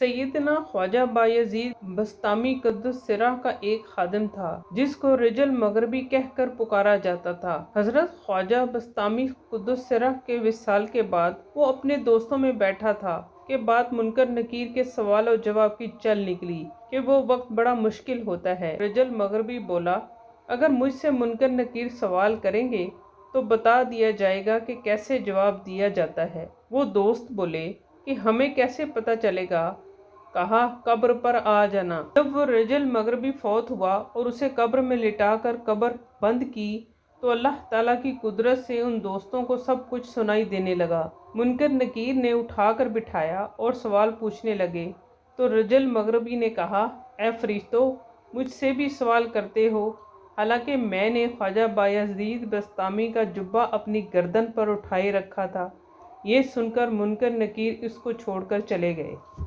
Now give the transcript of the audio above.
सैयदना ख्वाजा बायजीद बस्तामी क़ुद्दुस सिरह का एक खादिम था जिसको रिजल मगरबी कहकर पुकारा जाता था। हजरत ख्वाजा बस्तामी क़ुद्दुस सिरह के विसाल के बाद वो अपने दोस्तों में बैठा था कि बात मुनकर नकीर के सवाल और जवाब की चल निकली कि वो वक्त बड़ा मुश्किल होता है। रिजल मगरबी बोला, अगर मुझसे मुनकर नकीर सवाल करेंगे तो बता दिया जाएगा कि कैसे जवाब दिया जाता है। वो दोस्त बोले कि हमें कैसे पता चलेगा? कहा, कब्र पर आ जाना। जब वो रिजल मगरबी फौत हुआ और उसे कब्र में लिटाकर कब्र बंद की तो अल्लाह ताला की कुदरत से उन दोस्तों को सब कुछ सुनाई देने लगा। मुनकर नकीर ने उठाकर बिठाया और सवाल पूछने लगे तो रिजल मगरबी ने कहा, ए फरिश्तों, मुझसे भी सवाल करते हो, हालांकि मैंने ख्वाजा बायजीद बस्तामी का जुब्बा अपनी गर्दन पर उठाए रखा था। ये सुनकर मुनकर नकीर इसको छोड़कर चले गए।